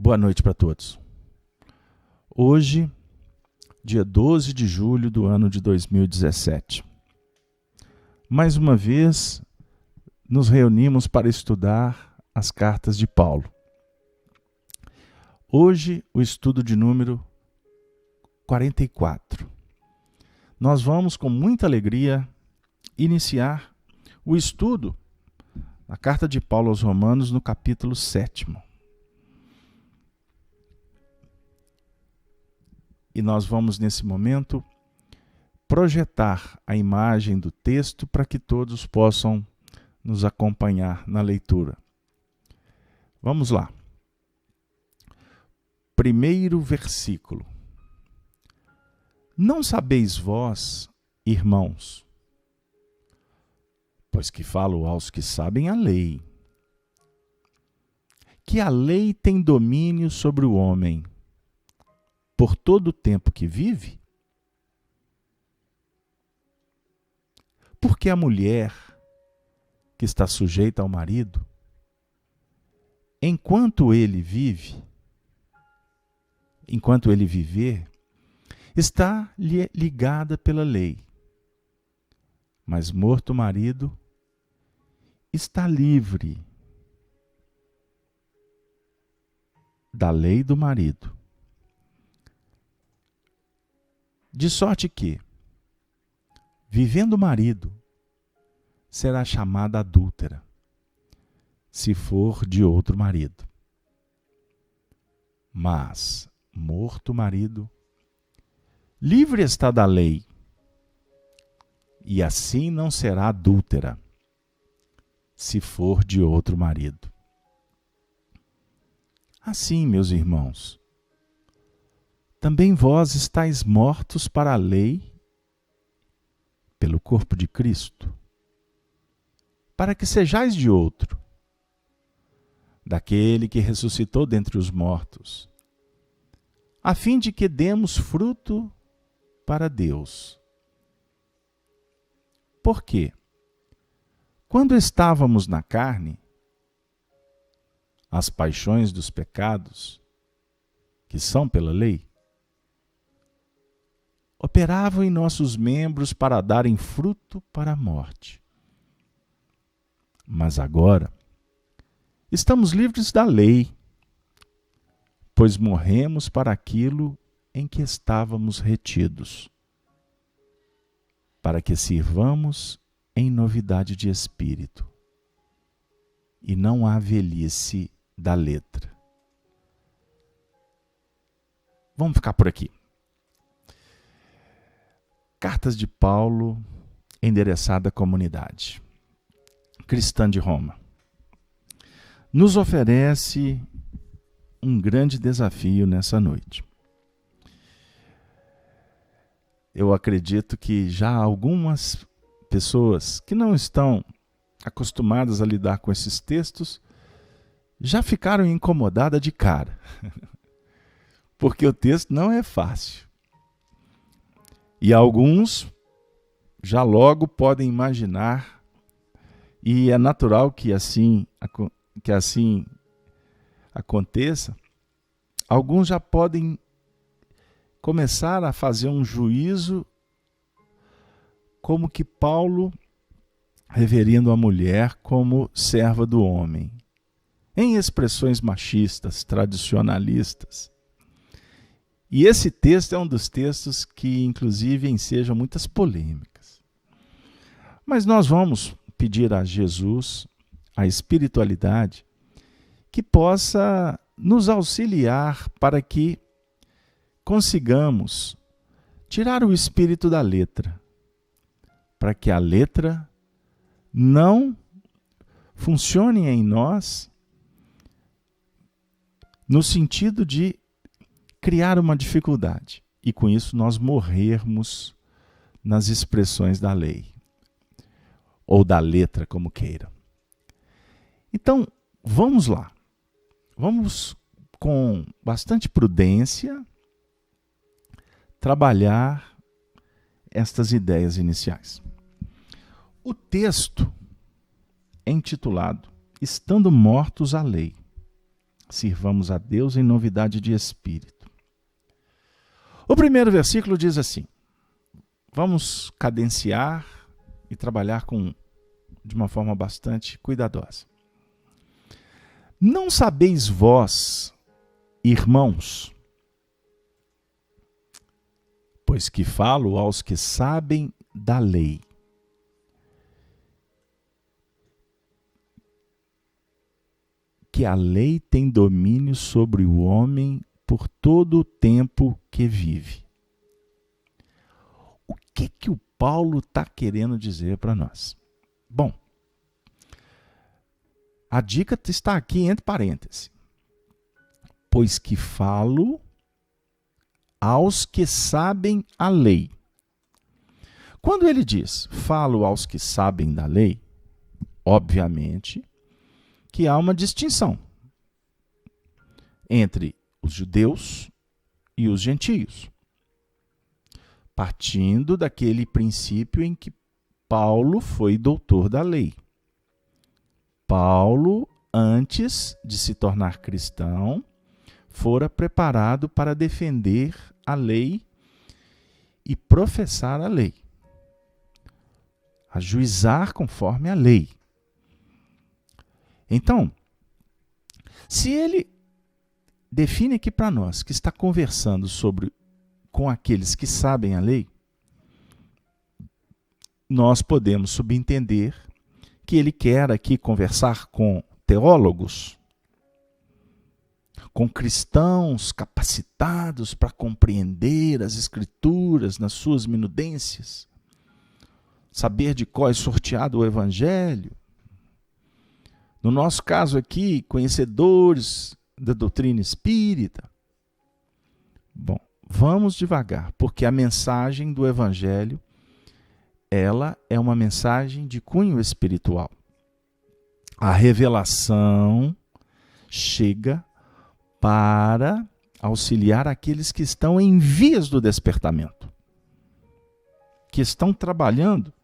Boa noite para todos. Hoje, dia 12 de julho do ano de 2017. Mais uma vez, nos reunimos para estudar as cartas de Paulo. Hoje, o estudo de número 44. Nós vamos, com muita alegria, iniciar o estudo da carta de Paulo aos Romanos no capítulo 7. E nós vamos, nesse momento, projetar a imagem do texto para que todos possam nos acompanhar na leitura. Vamos lá. Primeiro versículo. Não sabeis vós, irmãos, pois que falo aos que sabem a lei, que a lei tem domínio sobre o homem, por todo o tempo que vive? Porque a mulher que está sujeita ao marido, enquanto ele viver, está ligada pela lei. Mas morto o marido, está livre da lei do marido. De sorte que, vivendo o marido, será chamada adúltera, se for de outro marido. Mas, morto o marido, livre está da lei, e assim não será adúltera, se for de outro marido. Assim, meus irmãos, também vós estáis mortos para a lei, pelo corpo de Cristo, para que sejais de outro, daquele que ressuscitou dentre os mortos, a fim de que demos fruto para Deus. Por quê? Quando estávamos na carne, as paixões dos pecados, que são pela lei, operavam em nossos membros para darem fruto para a morte. Mas agora, estamos livres da lei, pois morremos para aquilo em que estávamos retidos, para que sirvamos em novidade de espírito, e não há velhice da letra. Vamos ficar por aqui. Cartas de Paulo, endereçada à comunidade cristã de Roma, nos oferece um grande desafio nessa noite. Eu acredito que já algumas pessoas que não estão acostumadas a lidar com esses textos já ficaram incomodadas de cara, porque o texto não é fácil. E alguns já logo podem imaginar, e é natural que assim aconteça, alguns já podem começar a fazer um juízo como que Paulo reverindo a mulher como serva do homem, em expressões machistas, tradicionalistas. E esse texto é um dos textos que, inclusive, ensejam muitas polêmicas. Mas nós vamos pedir a Jesus, a espiritualidade, que possa nos auxiliar para que consigamos tirar o espírito da letra, para que a letra não funcione em nós no sentido de criar uma dificuldade e com isso nós morrermos nas expressões da lei ou da letra, como queira. Então, vamos lá. Vamos com bastante prudência trabalhar estas ideias iniciais. O texto é intitulado Estando Mortos à Lei. Sirvamos a Deus em novidade de espírito. O primeiro versículo diz assim, vamos cadenciar e trabalhar de uma forma bastante cuidadosa. Não sabeis vós, irmãos, pois que falo aos que sabem da lei, que a lei tem domínio sobre o homem por todo o tempo que vive. O que o Paulo está querendo dizer para nós? Bom, a dica está aqui entre parênteses. Pois que falo aos que sabem a lei. Quando ele diz, falo aos que sabem da lei, obviamente que há uma distinção entre os judeus e os gentios, partindo daquele princípio em que Paulo foi doutor da lei. Paulo, antes de se tornar cristão, fora preparado para defender a lei e professar a lei, ajuizar conforme a lei. Então, se ele define aqui para nós que está conversando com aqueles que sabem a lei, nós podemos subentender que ele quer aqui conversar com teólogos, com cristãos capacitados para compreender as Escrituras nas suas minudências, saber de qual é sorteado o Evangelho. No nosso caso aqui, conhecedores da doutrina espírita. Bom, vamos devagar, porque a mensagem do Evangelho, ela é uma mensagem de cunho espiritual. A revelação chega para auxiliar aqueles que estão em vias do despertamento, que estão trabalhando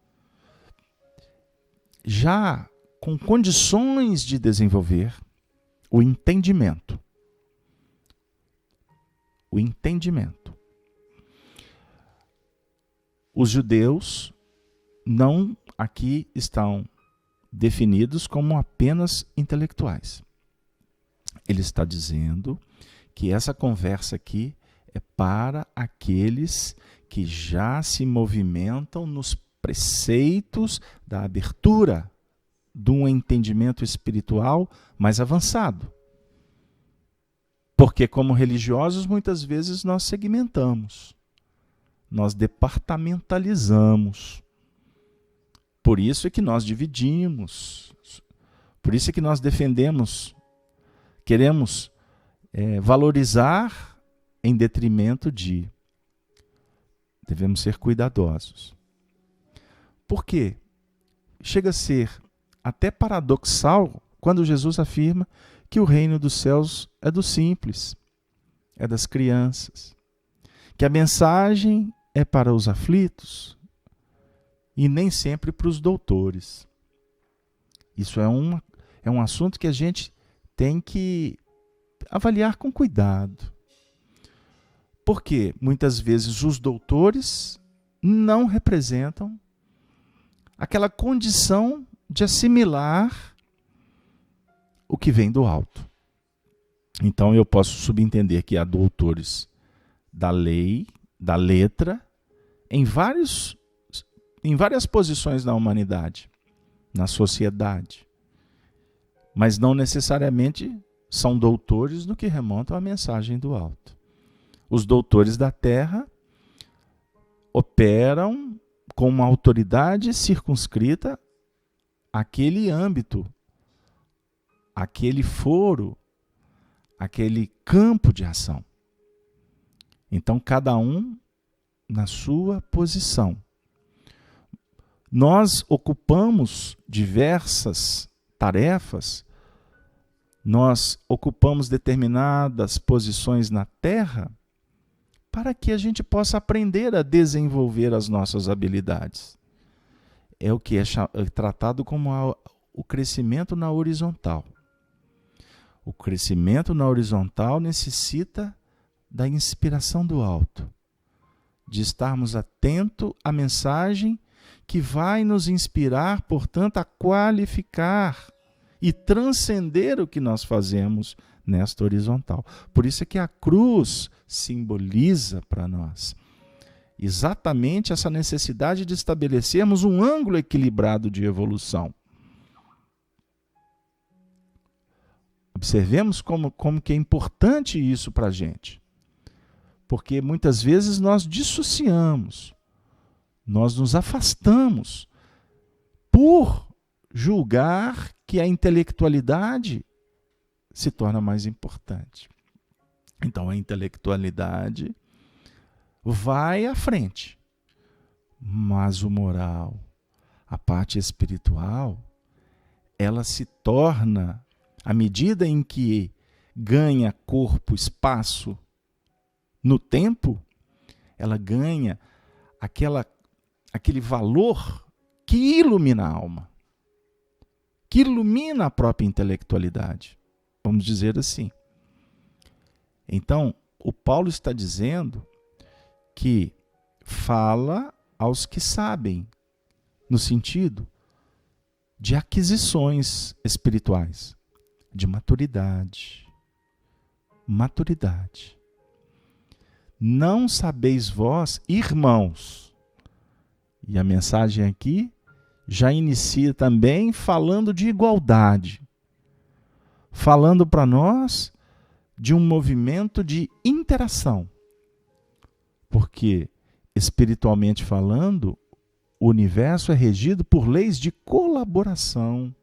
já com condições de desenvolver o entendimento. O entendimento. Os judeus não aqui estão definidos como apenas intelectuais. Ele está dizendo que essa conversa aqui é para aqueles que já se movimentam nos preceitos da abertura de um entendimento espiritual mais avançado. Porque, como religiosos, muitas vezes nós segmentamos, nós departamentalizamos. Por isso é que nós dividimos, por isso é que nós defendemos, queremos valorizar em detrimento de. Devemos ser cuidadosos. Por quê? Chega a ser até paradoxal quando Jesus afirma que o reino dos céus é dos simples, é das crianças, que a mensagem é para os aflitos e nem sempre para os doutores. Isso é um assunto que a gente tem que avaliar com cuidado. Porque muitas vezes os doutores não representam aquela condição de assimilar o que vem do alto. Então eu posso subentender que há doutores da lei, da letra, em várias posições na humanidade, na sociedade. Mas não necessariamente são doutores no que remonta à mensagem do alto. Os doutores da terra operam com uma autoridade circunscrita àquele âmbito, aquele foro, aquele campo de ação. Então, cada um na sua posição. Nós ocupamos diversas tarefas, nós ocupamos determinadas posições na Terra para que a gente possa aprender a desenvolver as nossas habilidades. É o que é tratado como o crescimento na horizontal. O crescimento na horizontal necessita da inspiração do alto, de estarmos atentos à mensagem que vai nos inspirar, portanto, a qualificar e transcender o que nós fazemos nesta horizontal. Por isso é que a cruz simboliza para nós exatamente essa necessidade de estabelecermos um ângulo equilibrado de evolução. Observemos como que é importante isso para a gente. Porque muitas vezes nós dissociamos, nós nos afastamos por julgar que a intelectualidade se torna mais importante. Então a intelectualidade vai à frente, mas o moral, a parte espiritual, ela se torna, à medida em que ganha corpo, espaço no tempo, ela ganha aquele valor que ilumina a alma, que ilumina a própria intelectualidade, vamos dizer assim. Então, o Paulo está dizendo que fala aos que sabem, no sentido de aquisições espirituais, de maturidade. Maturidade. Não sabeis vós, irmãos. E a mensagem aqui já inicia também falando de igualdade. Falando para nós de um movimento de interação. Porque, espiritualmente falando, o universo é regido por leis de colaboração,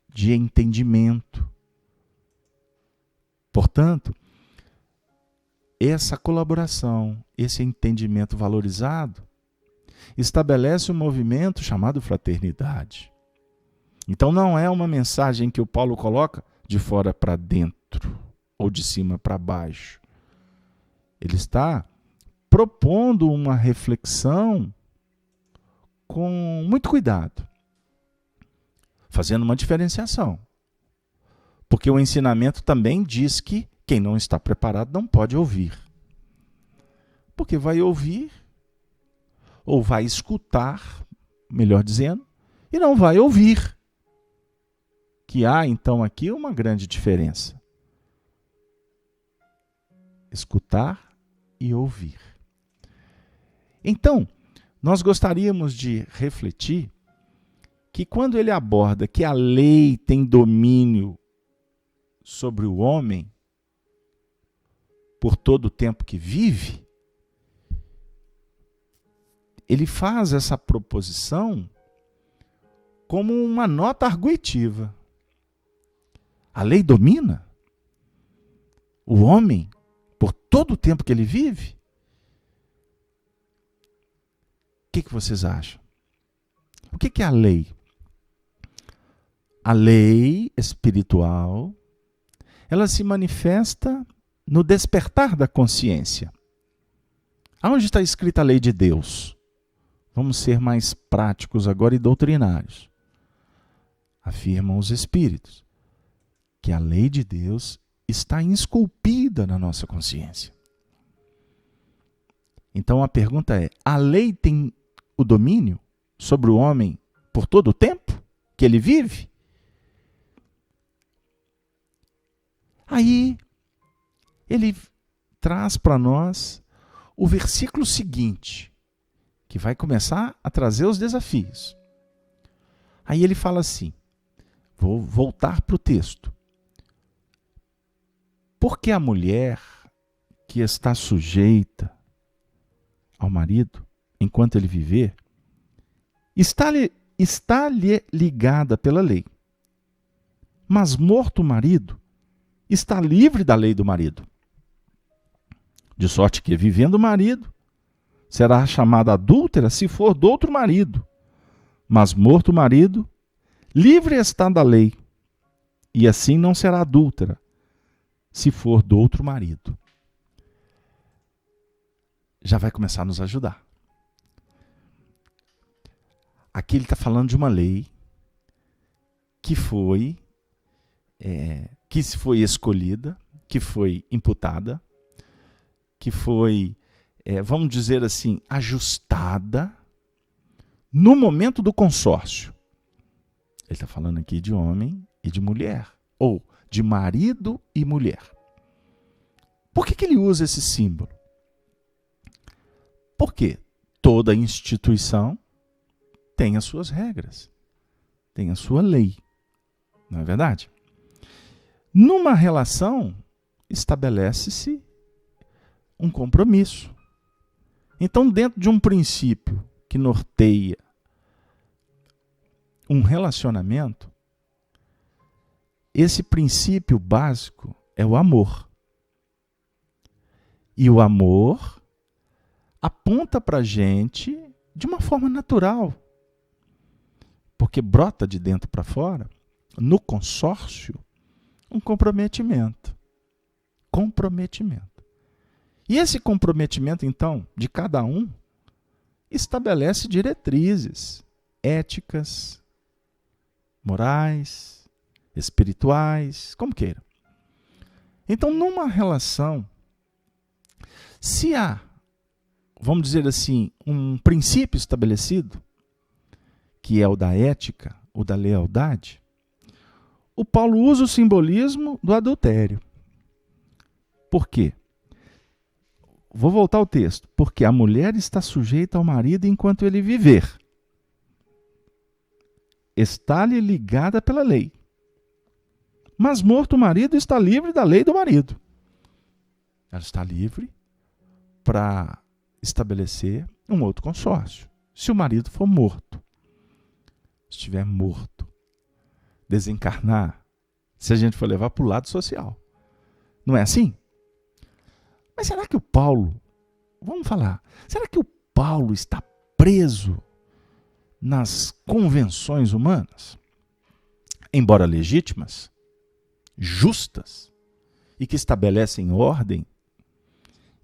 de entendimento. Portanto, essa colaboração, esse entendimento valorizado, estabelece um movimento chamado fraternidade. Então não é uma mensagem que o Paulo coloca de fora para dentro ou de cima para baixo. Ele está propondo uma reflexão com muito cuidado, fazendo uma diferenciação. Porque o ensinamento também diz que quem não está preparado não pode ouvir. Porque vai ouvir, ou vai escutar, melhor dizendo, e não vai ouvir. Que há, então, aqui uma grande diferença. Escutar e ouvir. Então, nós gostaríamos de refletir que quando ele aborda que a lei tem domínio sobre o homem por todo o tempo que vive, ele faz essa proposição como uma nota arguitiva. A lei domina o homem por todo o tempo que ele vive? O que vocês acham? O que é a lei? A lei espiritual, ela se manifesta no despertar da consciência. Aonde está escrita a lei de Deus? Vamos ser mais práticos agora e doutrinários. Afirmam os Espíritos que a lei de Deus está esculpida na nossa consciência. Então a pergunta é, a lei tem o domínio sobre o homem por todo o tempo que ele vive? Aí ele traz para nós o versículo seguinte, que vai começar a trazer os desafios. Aí ele fala assim, vou voltar para o texto. Porque a mulher que está sujeita ao marido, enquanto ele viver, está-lhe ligada pela lei. Mas morto o marido, está livre da lei do marido. De sorte que, vivendo o marido, será chamada adúltera se for do outro marido. Mas morto o marido, livre está da lei, e assim não será adúltera, se for do outro marido. Já vai começar a nos ajudar. Aqui ele está falando de uma lei que foi que foi escolhida, que foi imputada, que foi, vamos dizer assim, ajustada no momento do consórcio. Ele está falando aqui de homem e de mulher, ou de marido e mulher. Por que ele usa esse símbolo? Porque toda instituição tem as suas regras, tem a sua lei, não é verdade? Numa relação, estabelece-se um compromisso. Então, dentro de um princípio que norteia um relacionamento, esse princípio básico é o amor. E o amor aponta para a gente de uma forma natural, porque brota de dentro para fora, no consórcio, um comprometimento. Comprometimento. E esse comprometimento, então, de cada um, estabelece diretrizes éticas, morais, espirituais, como queira. Então, numa relação, se há, vamos dizer assim, um princípio estabelecido, que é o da ética, o da lealdade, o Paulo usa o simbolismo do adultério. Por quê? Vou voltar ao texto. Porque a mulher está sujeita ao marido enquanto ele viver. Está-lhe ligada pela lei. Mas morto o marido, está livre da lei do marido. Ela está livre para estabelecer um outro consórcio. Se o marido for morto, estiver morto, desencarnar, se a gente for levar para o lado social. Não é assim? Mas será que o Paulo, vamos falar, será que o Paulo está preso nas convenções humanas? Embora legítimas, justas, e que estabelecem ordem,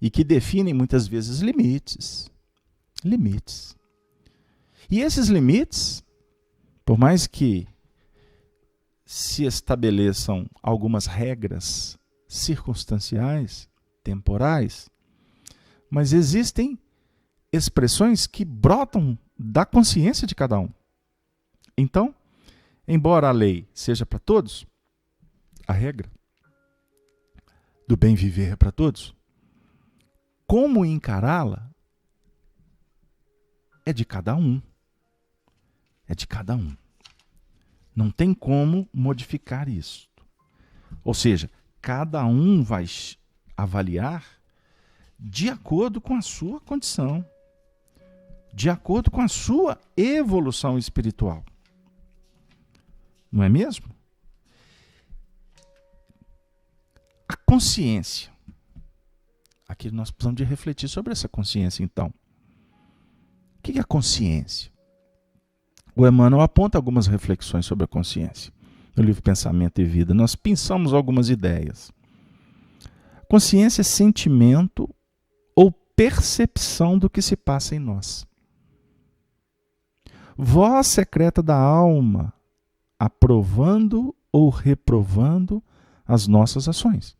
e que definem muitas vezes limites. Limites. E esses limites, por mais que se estabeleçam algumas regras circunstanciais, temporais, mas existem expressões que brotam da consciência de cada um. Então, embora a lei seja para todos, a regra do bem viver é para todos, como encará-la é de cada um. É de cada um. Não tem como modificar isso. Ou seja, cada um vai avaliar de acordo com a sua condição, de acordo com a sua evolução espiritual. Não é mesmo? A consciência. Aqui nós precisamos de refletir sobre essa consciência, então. O que é a consciência? O Emmanuel aponta algumas reflexões sobre a consciência. No livro Pensamento e Vida, nós pensamos algumas ideias. Consciência é sentimento ou percepção do que se passa em nós. Voz secreta da alma, aprovando ou reprovando as nossas ações.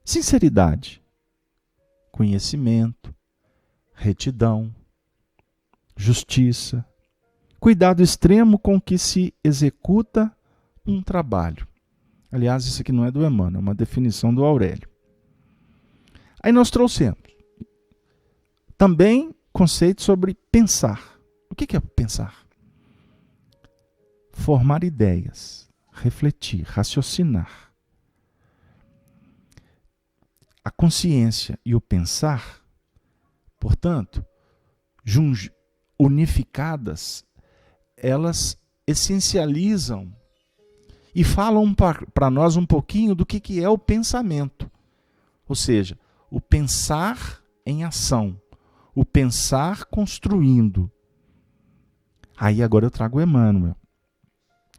Sinceridade, conhecimento, retidão, justiça, cuidado extremo com que se executa um trabalho. Aliás, isso aqui não é do Emmanuel, é uma definição do Aurélio. Aí nós trouxemos também conceito sobre pensar. O que é pensar? Formar ideias, refletir, raciocinar. A consciência e o pensar, portanto, unificadas, elas essencializam e falam para nós um pouquinho do que é o pensamento. Ou seja, o pensar em ação, o pensar construindo. Aí agora eu trago o Emmanuel.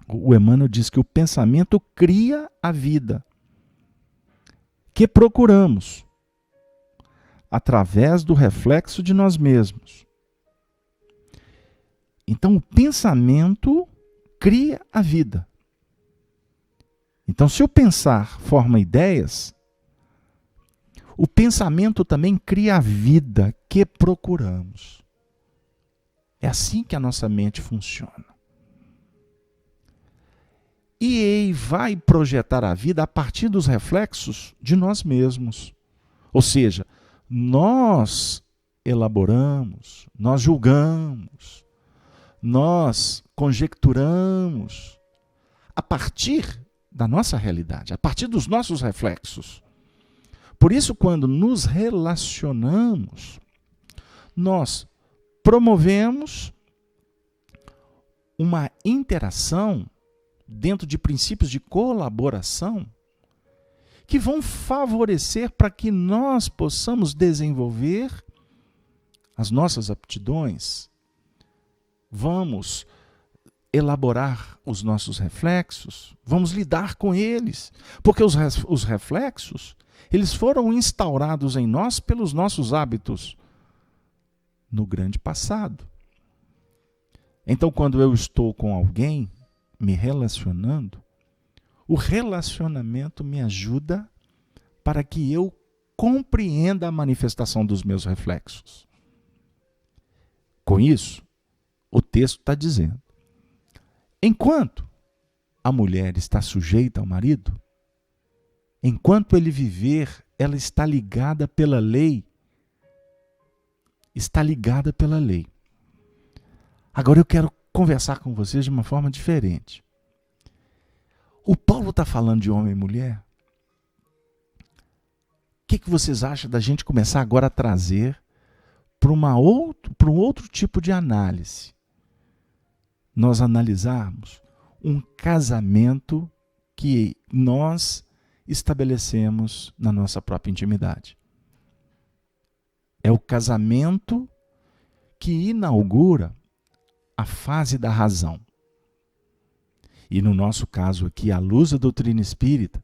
O Emmanuel diz que o pensamento cria a vida, que procuramos através do reflexo de nós mesmos. Então, o pensamento cria a vida. Então, se o pensar forma ideias, o pensamento também cria a vida que procuramos. É assim que a nossa mente funciona. E vai projetar a vida a partir dos reflexos de nós mesmos. Ou seja, nós elaboramos, nós julgamos, nós conjecturamos a partir da nossa realidade, a partir dos nossos reflexos. Por isso, quando nos relacionamos, nós promovemos uma interação dentro de princípios de colaboração que vão favorecer para que nós possamos desenvolver as nossas aptidões. Vamos elaborar os nossos reflexos, vamos lidar com eles, porque os reflexos, eles foram instaurados em nós pelos nossos hábitos no grande passado. Então, quando eu estou com alguém, me relacionando, o relacionamento me ajuda para que eu compreenda a manifestação dos meus reflexos. Com isso, o texto está dizendo: enquanto a mulher está sujeita ao marido, enquanto ele viver, ela está ligada pela lei. Está ligada pela lei. Agora eu quero conversar com vocês de uma forma diferente. O Paulo está falando de homem e mulher. O que vocês acham da gente começar agora a trazer para um outro tipo de análise? Nós analisarmos um casamento que nós estabelecemos na nossa própria intimidade. É o casamento que inaugura a fase da razão. E no nosso caso aqui, à luz da doutrina espírita,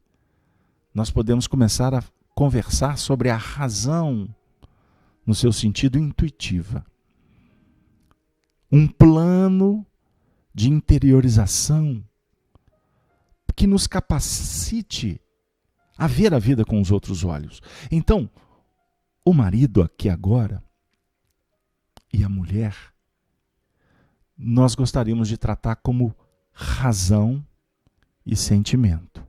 nós podemos começar a conversar sobre a razão no seu sentido intuitiva. Um plano de interiorização que nos capacite a ver a vida com os outros olhos. Então, o marido aqui agora e a mulher, nós gostaríamos de tratar como razão e sentimento.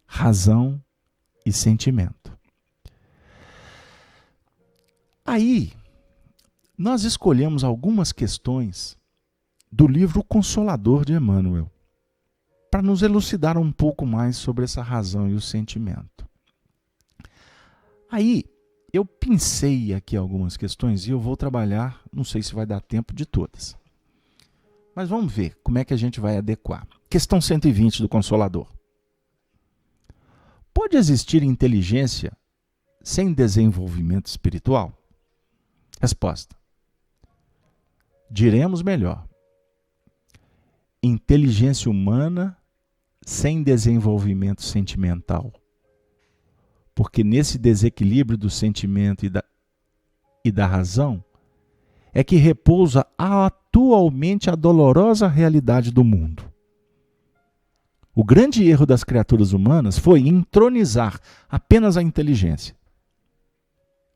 Razão e sentimento. Aí, nós escolhemos algumas questões do livro Consolador de Emmanuel, para nos elucidar um pouco mais sobre essa razão e o sentimento. Aí, eu pensei aqui algumas questões e eu vou trabalhar, não sei se vai dar tempo de todas. Mas vamos ver como é que a gente vai adequar. Questão 120 do Consolador. Pode existir inteligência sem desenvolvimento espiritual? Resposta. Diremos melhor. Inteligência humana sem desenvolvimento sentimental. Porque nesse desequilíbrio do sentimento e da razão é que repousa atualmente a dolorosa realidade do mundo. O grande erro das criaturas humanas foi entronizar apenas a inteligência,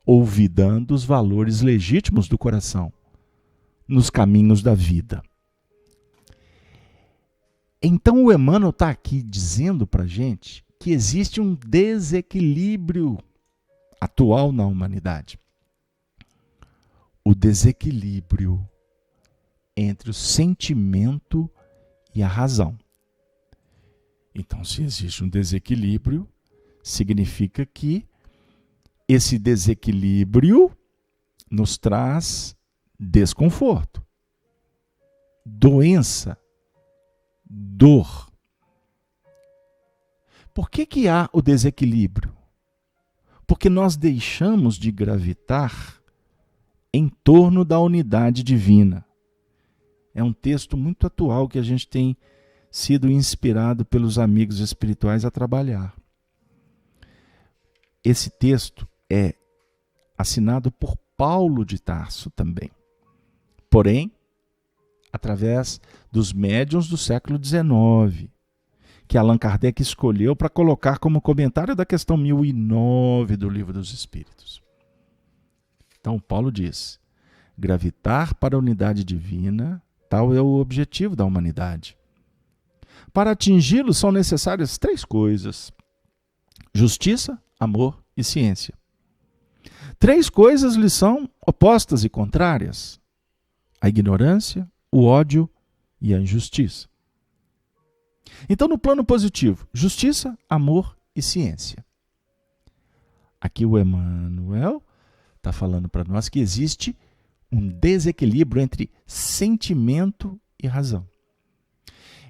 olvidando os valores legítimos do coração nos caminhos da vida. Então o Emmanuel está aqui dizendo para a gente que existe um desequilíbrio atual na humanidade. O desequilíbrio entre o sentimento e a razão. Então, se existe um desequilíbrio, significa que esse desequilíbrio nos traz desconforto, doença, dor. Por que há o desequilíbrio? Porque nós deixamos de gravitar em torno da unidade divina. É um texto muito atual que a gente tem sido inspirado pelos amigos espirituais a trabalhar. Esse texto é assinado por Paulo de Tarso também. Porém, através dos médiuns do século XIX, que Allan Kardec escolheu para colocar como comentário da questão 1009 do Livro dos Espíritos. Então, Paulo diz: gravitar para a unidade divina, tal é o objetivo da humanidade. Para atingi-lo são necessárias 3 coisas: justiça, amor e ciência. 3 coisas lhe são opostas e contrárias: a ignorância, o ódio e a injustiça. Então, no plano positivo, justiça, amor e ciência. Aqui o Emmanuel está falando para nós que existe um desequilíbrio entre sentimento e razão.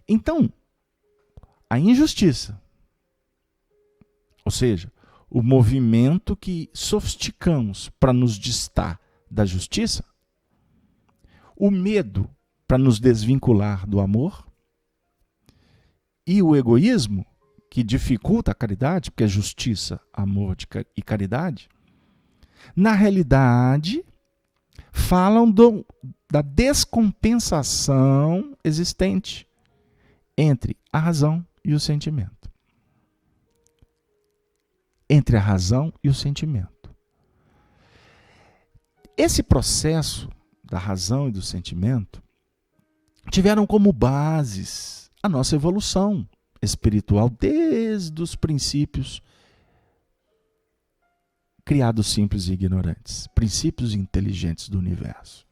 Então, a injustiça, ou seja, o movimento que sofisticamos para nos distar da justiça, o medo para nos desvincular do amor e o egoísmo, que dificulta a caridade, porque é justiça, amor e caridade, na realidade, falam da descompensação existente entre a razão e o sentimento. Entre a razão e o sentimento. Esse processo da razão e do sentimento tiveram como bases a nossa evolução espiritual desde os princípios criados simples e ignorantes, princípios inteligentes do universo.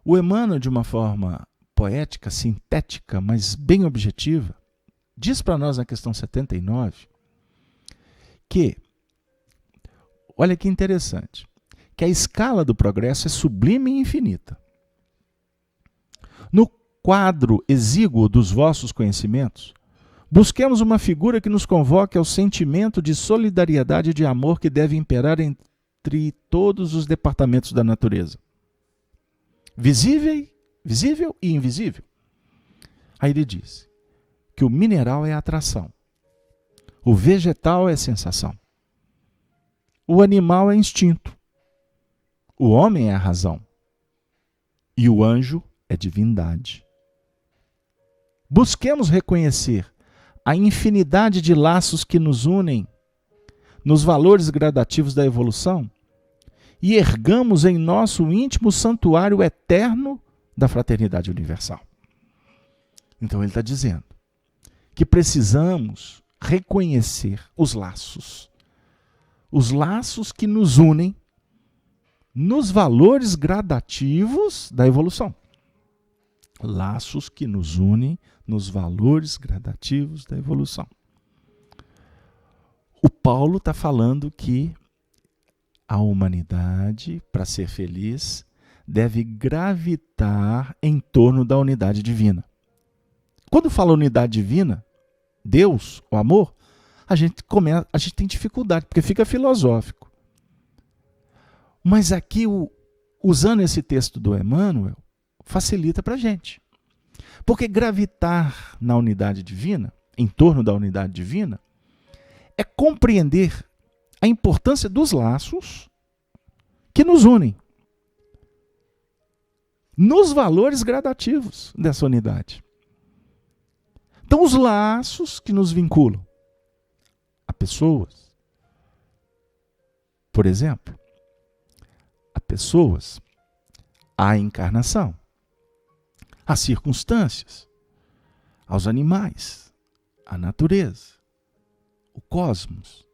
O Emmanuel, de uma forma poética, sintética, mas bem objetiva, diz para nós na questão 79 que, olha que interessante, que a escala do progresso é sublime e infinita. No quadro exíguo dos vossos conhecimentos, busquemos uma figura que nos convoque ao sentimento de solidariedade e de amor que deve imperar entre todos os departamentos da natureza. Visível e invisível. Aí ele diz que o mineral é atração, o vegetal é sensação, o animal é instinto, o homem é a razão e o anjo é divindade. Busquemos reconhecer a infinidade de laços que nos unem nos valores gradativos da evolução e ergamos em nosso íntimo santuário eterno da fraternidade universal. Então ele está dizendo que precisamos reconhecer os laços que nos unem nos valores gradativos da evolução. Laços que nos unem nos valores gradativos da evolução. O Paulo está falando que a humanidade, para ser feliz, deve gravitar em torno da unidade divina. Quando fala unidade divina, Deus, o amor, a gente tem dificuldade, porque fica filosófico. Mas aqui, usando esse texto do Emmanuel, facilita para a gente. Porque gravitar na unidade divina, em torno da unidade divina, é compreender a importância dos laços que nos unem nos valores gradativos dessa unidade. Então, os laços que nos vinculam a pessoas, por exemplo, a pessoas, à encarnação, às circunstâncias, aos animais, à natureza, o cosmos.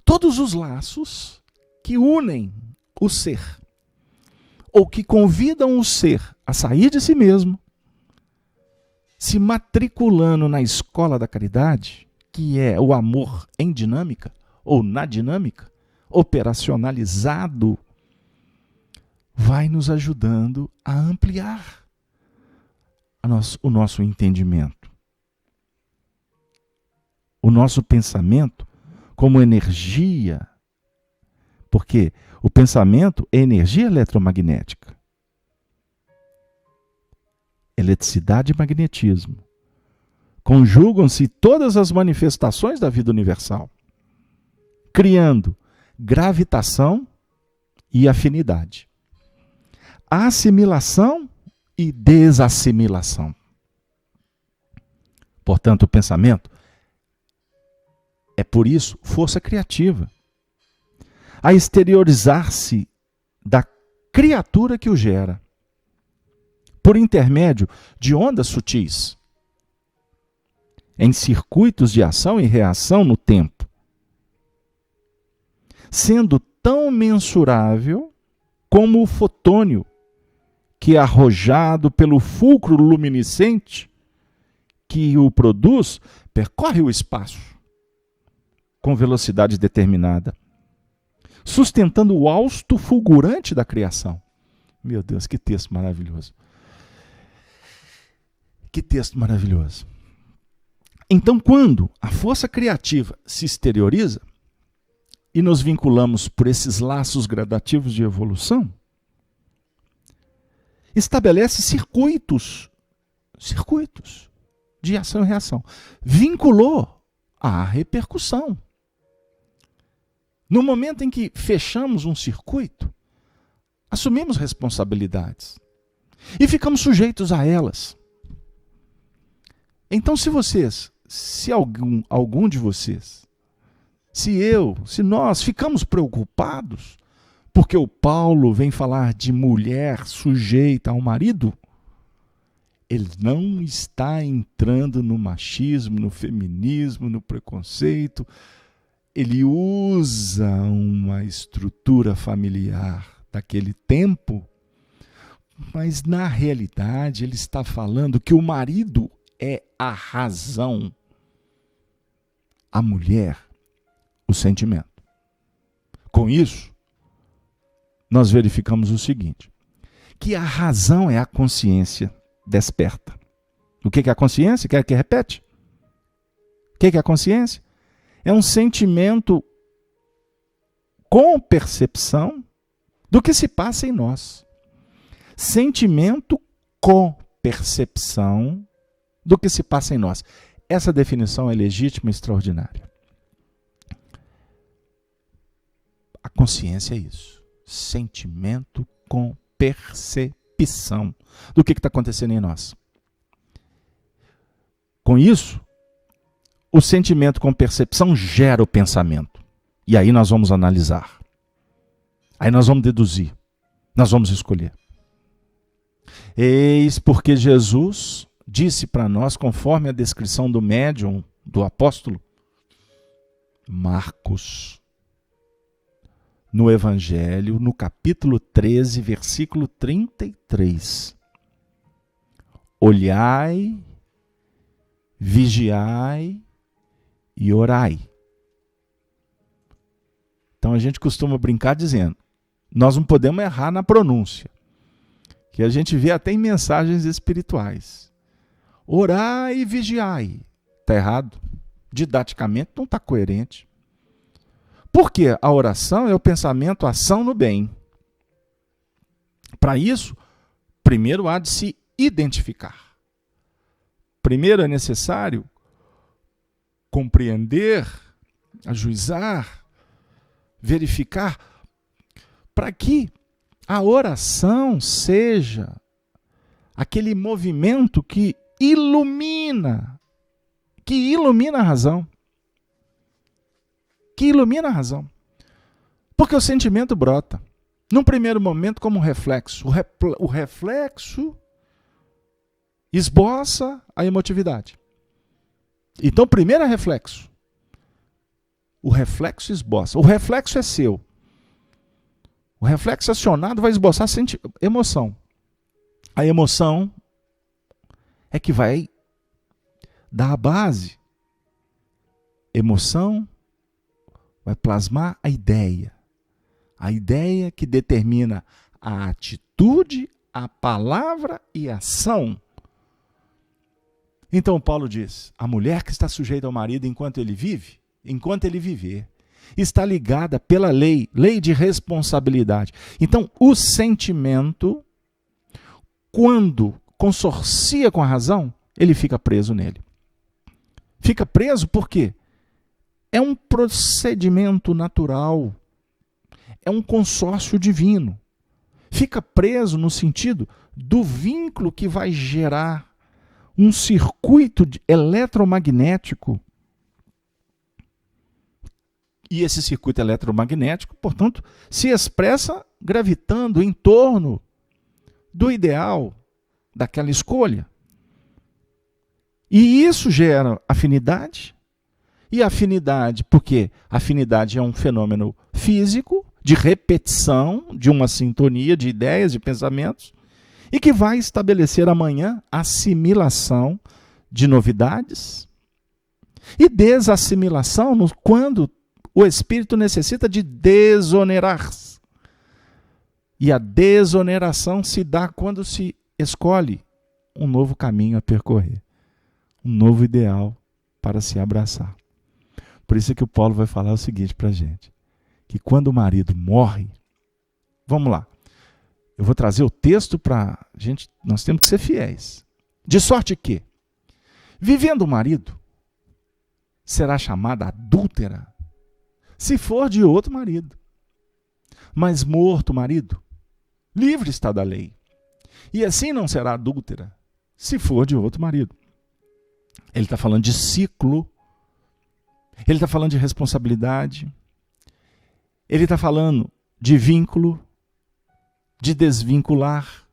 Todos os laços que unem o ser, ou que convidam o ser a sair de si mesmo, se matriculando na escola da caridade, que é o amor em dinâmica, ou na dinâmica, operacionalizado, vai nos ajudando a ampliar o nosso entendimento. O nosso pensamento como energia, porque o pensamento é energia eletromagnética. Eletricidade e magnetismo. Conjugam-se todas as manifestações da vida universal, criando gravitação e afinidade, assimilação e desassimilação. Portanto, o pensamento é, por isso, força criativa, a exteriorizar-se da criatura que o gera, por intermédio de ondas sutis, em circuitos de ação e reação no tempo, sendo tão mensurável como o fotônio, que, arrojado pelo fulcro luminescente que o produz, percorre o espaço com velocidade determinada, sustentando o hausto fulgurante da criação. Meu Deus, que texto maravilhoso. Que texto maravilhoso. Então, quando a força criativa se exterioriza e nos vinculamos por esses laços gradativos de evolução, estabelece circuitos de ação e reação. Vinculou à repercussão. No momento em que fechamos um circuito, assumimos responsabilidades e ficamos sujeitos a elas. Então, se algum de vocês, se nós ficamos preocupados porque o Paulo vem falar de mulher sujeita ao marido, ele não está entrando no machismo, no feminismo, no preconceito. Ele usa uma estrutura familiar daquele tempo, mas na realidade ele está falando que o marido é a razão, a mulher, o sentimento. Com isso, nós verificamos o seguinte, que a razão é a consciência desperta. O que é a consciência? Quer que repete? O que é a consciência? É um sentimento com percepção do que se passa em nós. Sentimento com percepção do que se passa em nós. Essa definição é legítima e extraordinária. A consciência é isso. Sentimento com percepção do que está acontecendo em nós. Com isso, o sentimento com percepção gera o pensamento. E aí nós vamos analisar. Aí nós vamos deduzir. Nós vamos escolher. Eis porque Jesus disse para nós, conforme a descrição do médium, do apóstolo Marcos, no Evangelho, no capítulo 13, versículo 33. Olhai, vigiai e orai. Então a gente costuma brincar dizendo, nós não podemos errar na pronúncia, que a gente vê até em mensagens espirituais. Orai e vigiai. Está errado. Didaticamente não está coerente. Porque a oração é o pensamento, a ação no bem. Para isso, primeiro há de se identificar. Primeiro é necessário compreender, ajuizar, verificar, para que a oração seja aquele movimento que ilumina a razão. Que ilumina a razão. Porque o sentimento brota, num primeiro momento, como um reflexo. O reflexo esboça a emotividade. Então, primeiro é reflexo. O reflexo esboça. O reflexo é seu. O reflexo acionado vai esboçar emoção. A emoção é que vai dar a base. Emoção vai plasmar a ideia. A ideia que determina a atitude, a palavra e a ação. Então Paulo diz, a mulher que está sujeita ao marido enquanto ele viver, está ligada pela lei de responsabilidade. Então o sentimento, quando consorcia com a razão, ele fica preso nele. Fica preso por quê? É um procedimento natural, é um consórcio divino. Fica preso no sentido do vínculo que vai gerar um circuito eletromagnético. E esse circuito eletromagnético, portanto, se expressa gravitando em torno do ideal daquela escolha. E isso gera afinidade. E afinidade, porque afinidade é um fenômeno físico, de repetição, de uma sintonia de ideias, de pensamentos, e que vai estabelecer amanhã assimilação de novidades e desassimilação quando o espírito necessita de desonerar-se. E a desoneração se dá quando se escolhe um novo caminho a percorrer, um novo ideal para se abraçar. Por isso é que o Paulo vai falar o seguinte para a gente, que quando o marido morre, vamos lá, eu vou trazer o texto para a gente, nós temos que ser fiéis. De sorte que, vivendo o marido, será chamada adúltera, se for de outro marido. Mas morto o marido, livre está da lei. E assim não será adúltera, se for de outro marido. Ele está falando de ciclo, ele está falando de responsabilidade, ele está falando de vínculo, de desvincular,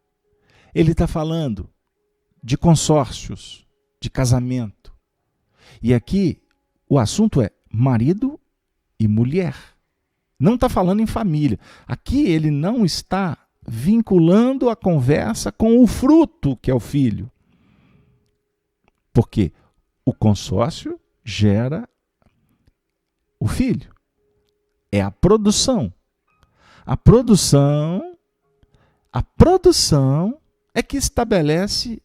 ele está falando de consórcios, de casamento. E aqui o assunto é marido e mulher. Não está falando em família. Aqui ele não está vinculando a conversa com o fruto, que é o filho. Porque o consórcio gera o filho. É a produção. A produção é que estabelece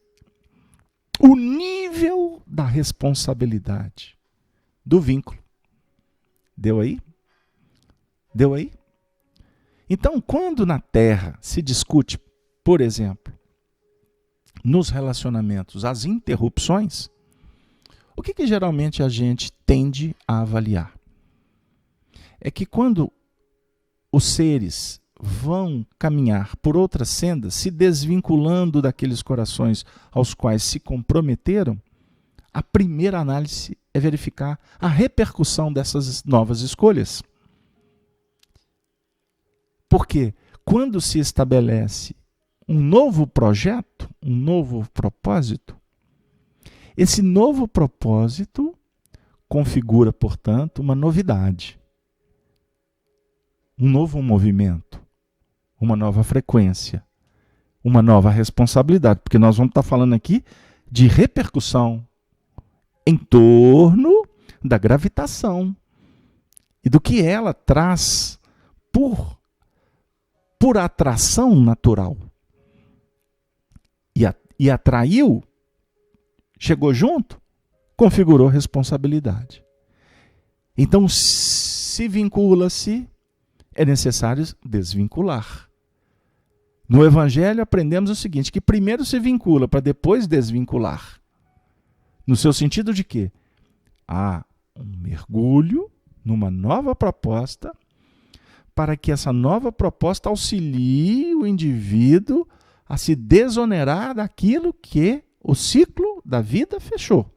o nível da responsabilidade do vínculo. Deu aí? Deu aí? Então, quando na Terra se discute, por exemplo, nos relacionamentos, as interrupções, o que geralmente a gente tende a avaliar? É que quando os seres vão caminhar por outras sendas, se desvinculando daqueles corações aos quais se comprometeram, a primeira análise é verificar a repercussão dessas novas escolhas. Porque quando se estabelece um novo projeto, um novo propósito, esse novo propósito configura, portanto, uma novidade, um novo movimento, uma nova frequência, uma nova responsabilidade, porque nós vamos estar falando aqui de repercussão em torno da gravitação e do que ela traz por atração natural. E atraiu, chegou junto, configurou responsabilidade. Então, se vincula-se, é necessário desvincular. No Evangelho aprendemos o seguinte, que primeiro se vincula para depois desvincular. No seu sentido de quê? Há um mergulho numa nova proposta para que essa nova proposta auxilie o indivíduo a se desonerar daquilo que o ciclo da vida fechou.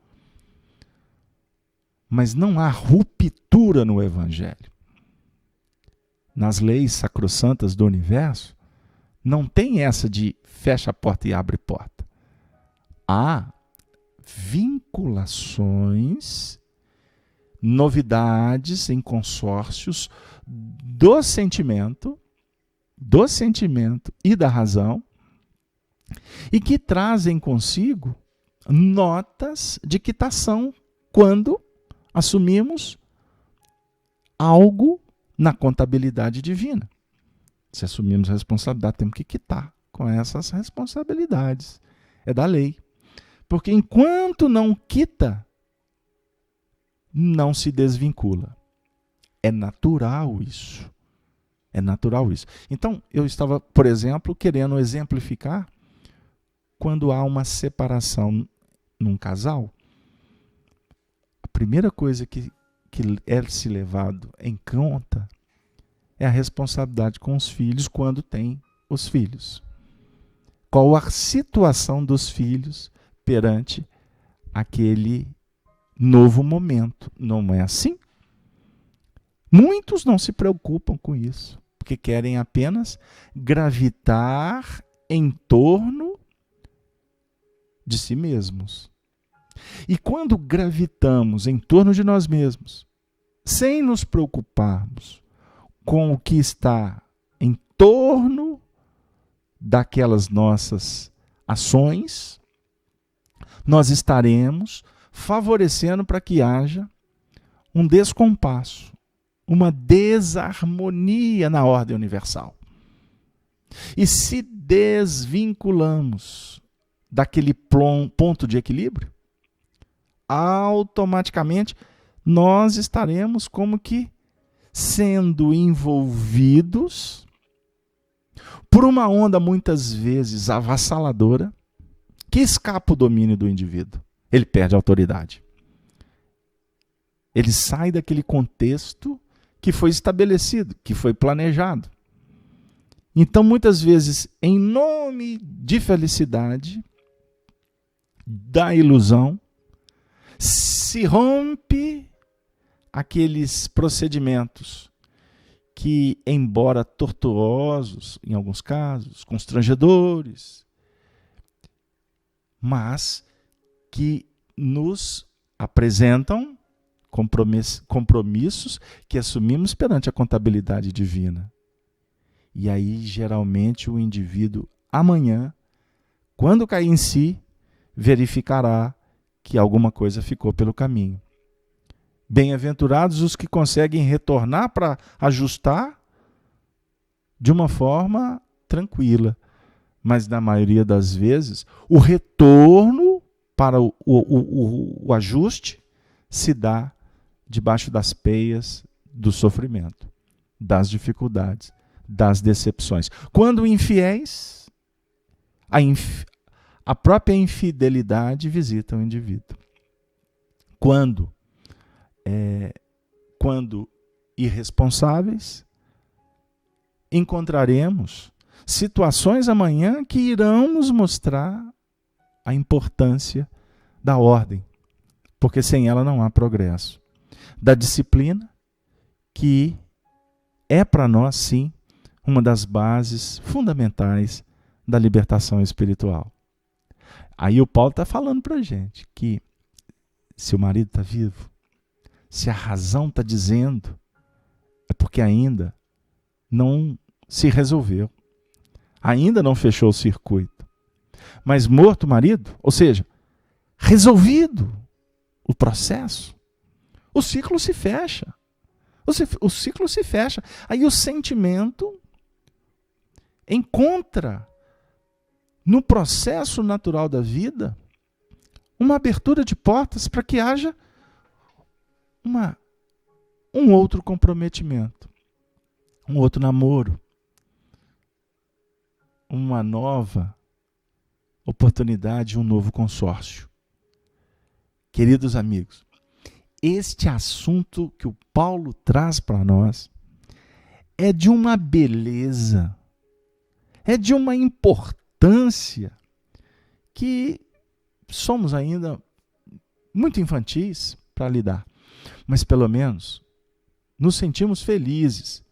Mas não há ruptura no Evangelho. Nas leis sacrossantas do universo, não tem essa de fecha a porta e abre porta. Há vinculações, novidades em consórcios do sentimento e da razão, e que trazem consigo notas de quitação quando assumimos algo na contabilidade divina. Se assumimos a responsabilidade, temos que quitar com essas responsabilidades. É da lei. Porque enquanto não quita, não se desvincula. É natural isso. É natural isso. Então, eu estava, por exemplo, querendo exemplificar quando há uma separação num casal, a primeira coisa que é se levado em conta é a responsabilidade com os filhos quando tem os filhos. Qual a situação dos filhos perante aquele novo momento. Não é assim? Muitos não se preocupam com isso, porque querem apenas gravitar em torno de si mesmos. E quando gravitamos em torno de nós mesmos, sem nos preocuparmos com o que está em torno daquelas nossas ações, nós estaremos favorecendo para que haja um descompasso, uma desarmonia na ordem universal. E se desvinculamos daquele ponto de equilíbrio, automaticamente nós estaremos como que sendo envolvidos por uma onda muitas vezes avassaladora que escapa o domínio do indivíduo. Ele perde a autoridade. Ele sai daquele contexto que foi estabelecido, que foi planejado. Então, muitas vezes, em nome de felicidade, da ilusão, se rompe aqueles procedimentos que, embora tortuosos, em alguns casos, constrangedores, mas que nos apresentam compromissos que assumimos perante a contabilidade divina. E aí, geralmente, o indivíduo, amanhã, quando cair em si, verificará que alguma coisa ficou pelo caminho. Bem-aventurados os que conseguem retornar para ajustar de uma forma tranquila. Mas, na maioria das vezes, o retorno para o ajuste se dá debaixo das peias do sofrimento, das dificuldades, das decepções. Quando infiéis, a própria infidelidade visita o indivíduo. Quando irresponsáveis, encontraremos situações amanhã que irão nos mostrar a importância da ordem, porque sem ela não há progresso. Da disciplina, que é para nós, sim, uma das bases fundamentais da libertação espiritual. Aí o Paulo está falando para a gente que se o marido está vivo, se a razão está dizendo, é porque ainda não se resolveu. Ainda não fechou o circuito. Mas morto o marido, ou seja, resolvido o processo, o ciclo se fecha. O ciclo se fecha. Aí o sentimento encontra no processo natural da vida uma abertura de portas para que haja um outro comprometimento, um outro namoro, uma nova oportunidade, um novo consórcio. Queridos amigos, este assunto que o Paulo traz para nós é de uma beleza, é de uma importância que somos ainda muito infantis para lidar. Mas pelo menos nos sentimos felizes,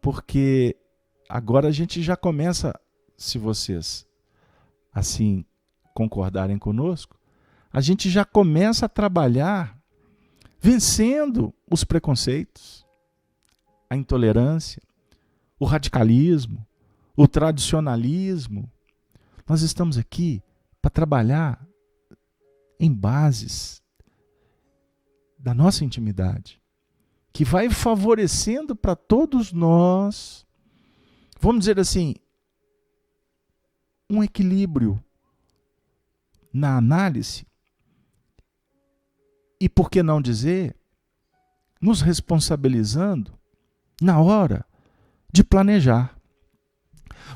porque agora a gente já começa, se vocês assim concordarem conosco, a gente já começa a trabalhar vencendo os preconceitos, a intolerância, o radicalismo, o tradicionalismo. Nós estamos aqui para trabalhar em bases da nossa intimidade, que vai favorecendo para todos nós, vamos dizer assim, um equilíbrio na análise e, por que não dizer, nos responsabilizando na hora de planejar.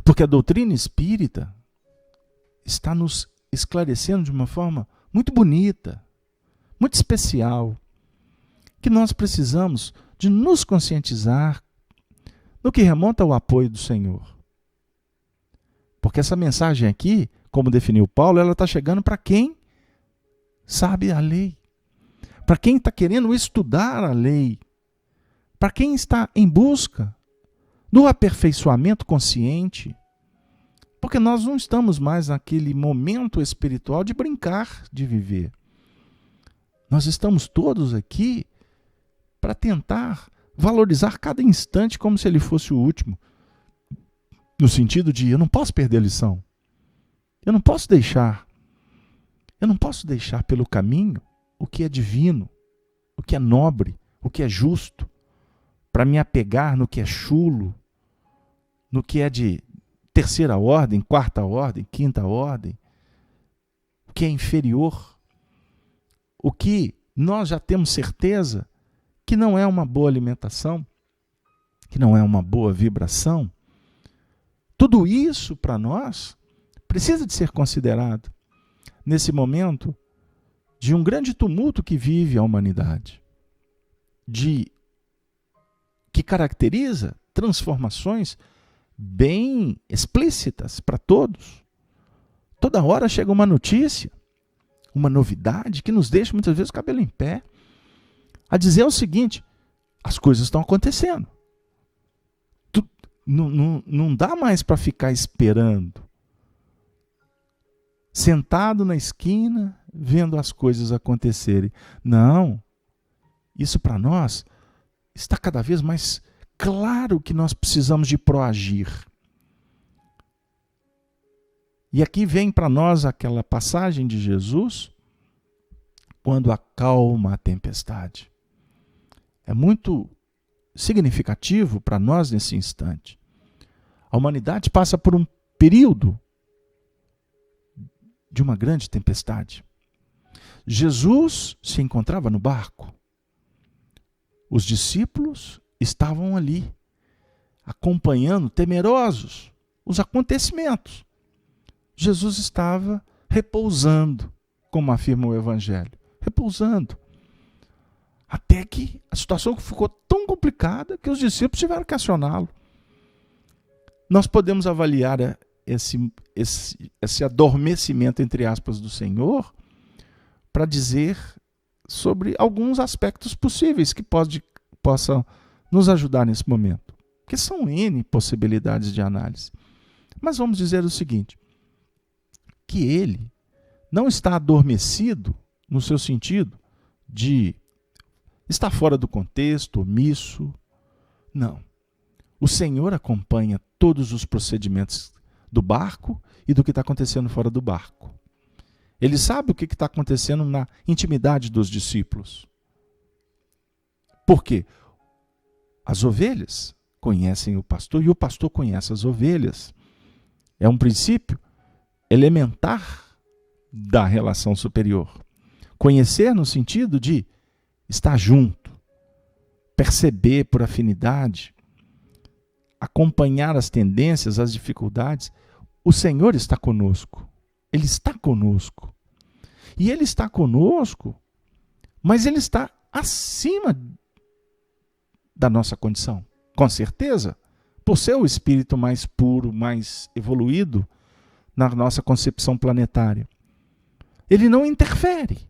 Porque a doutrina espírita está nos esclarecendo de uma forma muito bonita, muito especial, que nós precisamos de nos conscientizar no que remonta ao apoio do Senhor. Porque essa mensagem aqui, como definiu Paulo, ela está chegando para quem sabe a lei, para quem está querendo estudar a lei, para quem está em busca do aperfeiçoamento consciente, porque nós não estamos mais naquele momento espiritual de brincar, de viver. Nós estamos todos aqui para tentar valorizar cada instante como se ele fosse o último. No sentido de, eu não posso perder a lição. Eu não posso deixar pelo caminho o que é divino, o que é nobre, o que é justo, para me apegar no que é chulo, no que é de terceira ordem, quarta ordem, quinta ordem, o que é inferior, o que nós já temos certeza que não é uma boa alimentação, que não é uma boa vibração. Tudo isso para nós precisa de ser considerado nesse momento de um grande tumulto que vive a humanidade, que caracteriza transformações bem explícitas para todos. Toda hora chega uma notícia, uma novidade que nos deixa muitas vezes o cabelo em pé, a dizer o seguinte: as coisas estão acontecendo. Não dá mais para ficar esperando, sentado na esquina, vendo as coisas acontecerem. Não, isso para nós está cada vez mais claro que nós precisamos de proagir. E aqui vem para nós aquela passagem de Jesus, quando acalma a tempestade. É muito significativo para nós nesse instante. A humanidade passa por um período de uma grande tempestade. Jesus se encontrava no barco. Os discípulos estavam ali, acompanhando, temerosos, os acontecimentos. Jesus estava repousando, como afirma o Evangelho, repousando. Até que a situação ficou tão complicada que os discípulos tiveram que acioná-lo. Nós podemos avaliar esse adormecimento, entre aspas, do Senhor, para dizer sobre alguns aspectos possíveis que possam nos ajudar nesse momento. Porque são N possibilidades de análise. Mas vamos dizer o seguinte, que ele não está adormecido no seu sentido de estar fora do contexto, omisso. Não. O Senhor acompanha todos os procedimentos do barco e do que está acontecendo fora do barco. Ele sabe o que está acontecendo na intimidade dos discípulos. Por quê? As ovelhas conhecem o pastor e o pastor conhece as ovelhas. É um princípio elementar da relação superior. Conhecer no sentido de estar junto, perceber por afinidade, acompanhar as tendências, as dificuldades. O Senhor está conosco. Ele está conosco. E Ele está conosco, mas Ele está acima da nossa condição. Com certeza, por ser o espírito mais puro, mais evoluído na nossa concepção planetária. Ele não interfere,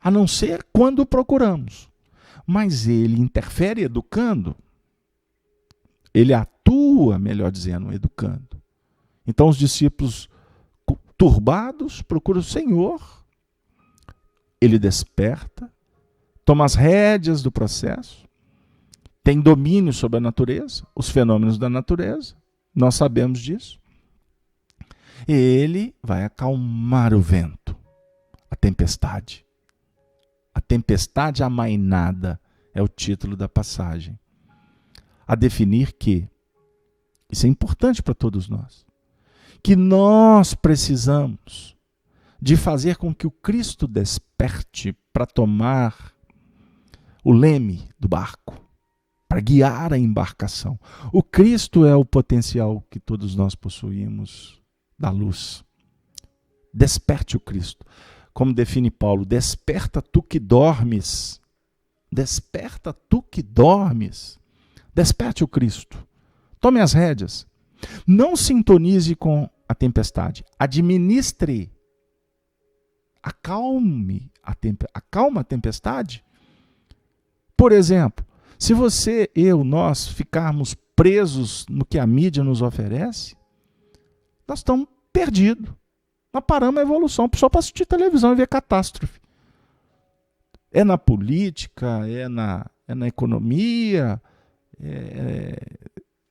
a não ser quando o procuramos. Mas Ele interfere educando. Ele atua, melhor dizendo, educando. Então os discípulos turbados procuram o Senhor. Ele desperta, toma as rédeas do processo, tem domínio sobre a natureza, os fenômenos da natureza, nós sabemos disso. Ele vai acalmar o vento, a tempestade. A tempestade amainada é o título da passagem. A definir que, isso é importante para todos nós, que nós precisamos de fazer com que o Cristo desperte para tomar o leme do barco, para guiar a embarcação. O Cristo é o potencial que todos nós possuímos da luz. Desperte o Cristo. Como define Paulo, desperta tu que dormes. Desperta tu que dormes. Desperte o Cristo. Tome as rédeas. Não sintonize com a tempestade. Administre acalma a tempestade. Por exemplo, se você, nós ficarmos presos no que a mídia nos oferece, nós estamos perdidos. Nós paramos a evolução só para assistir televisão e ver catástrofe. É na política, é na economia,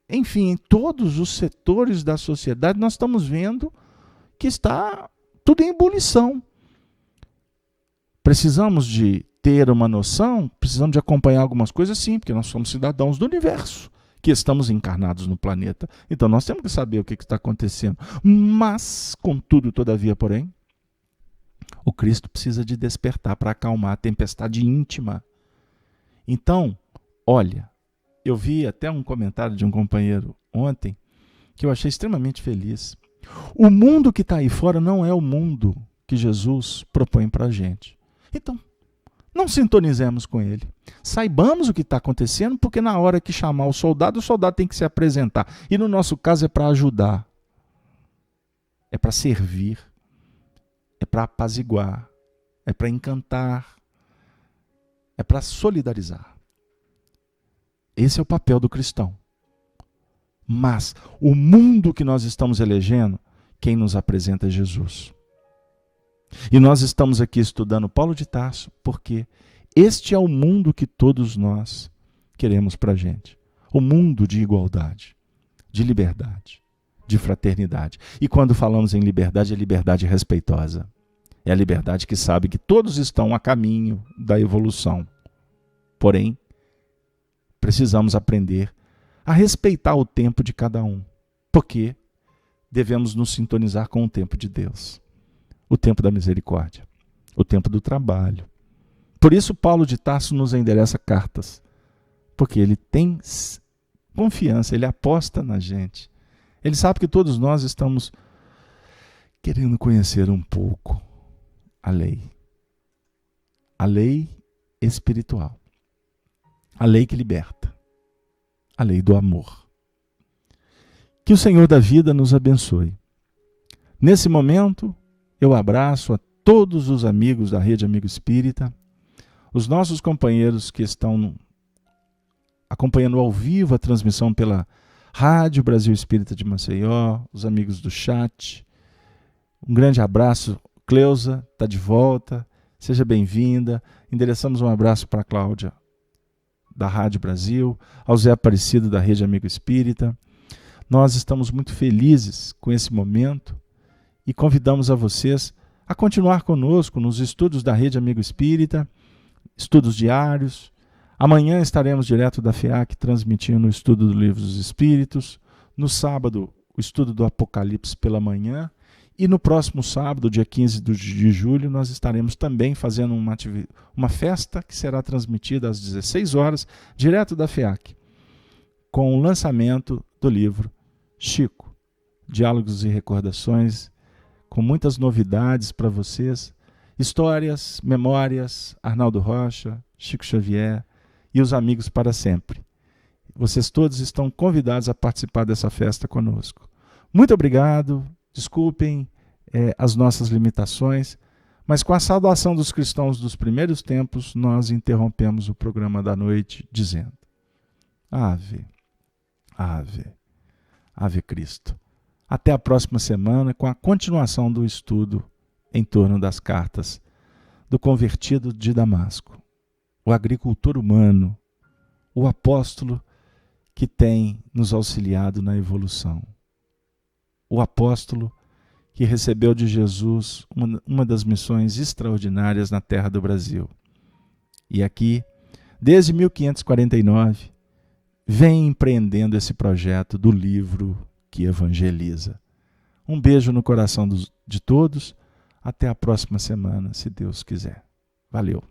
enfim, em todos os setores da sociedade nós estamos vendo que está tudo em ebulição. Precisamos de ter uma noção, precisamos de acompanhar algumas coisas, sim, porque nós somos cidadãos do universo, que estamos encarnados no planeta. Então nós temos que saber o que está acontecendo. Mas, contudo, todavia, porém, o Cristo precisa de despertar para acalmar a tempestade íntima. Então, olha, eu vi até um comentário de um companheiro ontem que eu achei extremamente feliz. O mundo que está aí fora não é o mundo que Jesus propõe para a gente. Então, não sintonizemos com ele. Saibamos o que está acontecendo, porque na hora que chamar o soldado tem que se apresentar. E no nosso caso é para ajudar, é para servir, é para apaziguar, é para encantar, é para solidarizar. Esse é o papel do cristão. Mas o mundo que nós estamos elegendo, quem nos apresenta é Jesus. E nós estamos aqui estudando Paulo de Tarso porque este é o mundo que todos nós queremos para a gente. O mundo de igualdade, de liberdade, de fraternidade. E quando falamos em liberdade, é liberdade respeitosa. É a liberdade que sabe que todos estão a caminho da evolução. Porém, precisamos aprender a respeitar o tempo de cada um, porque devemos nos sintonizar com o tempo de Deus. O tempo da misericórdia, o tempo do trabalho. Por isso Paulo de Tarso nos endereça cartas, porque ele tem confiança, ele aposta na gente. Ele sabe que todos nós estamos querendo conhecer um pouco a lei espiritual, a lei que liberta, a lei do amor. Que o Senhor da vida nos abençoe. Nesse momento, eu abraço a todos os amigos da Rede Amigo Espírita, os nossos companheiros que estão acompanhando ao vivo a transmissão pela Rádio Brasil Espírita de Maceió, os amigos do chat. Um grande abraço. Cleusa está de volta, seja bem-vinda. Endereçamos um abraço para a Cláudia, da Rádio Brasil, ao Zé Aparecido, da Rede Amigo Espírita. Nós estamos muito felizes com esse momento e convidamos a vocês a continuar conosco nos estudos da Rede Amigo Espírita, estudos diários. Amanhã estaremos direto da FEAC transmitindo o estudo do Livro dos Espíritos. No sábado, o estudo do Apocalipse pela manhã. E no próximo sábado, dia 15 de julho, nós estaremos também fazendo uma festa que será transmitida às 16 horas, direto da FEAC, com o lançamento do livro Chico, Diálogos e Recordações, com muitas novidades para vocês, histórias, memórias, Arnaldo Rocha, Chico Xavier e os amigos para sempre. Vocês todos estão convidados a participar dessa festa conosco. Muito obrigado, desculpem as nossas limitações, mas com a saudação dos cristãos dos primeiros tempos, nós interrompemos o programa da noite dizendo: Ave, Ave, Ave Cristo. Até a próxima semana com a continuação do estudo em torno das cartas do convertido de Damasco, o agricultor humano, o apóstolo que tem nos auxiliado na evolução, o apóstolo que recebeu de Jesus uma das missões extraordinárias na terra do Brasil. E aqui, desde 1549, vem empreendendo esse projeto do livro que evangeliza. Um beijo no coração de todos. Até a próxima semana, se Deus quiser. Valeu!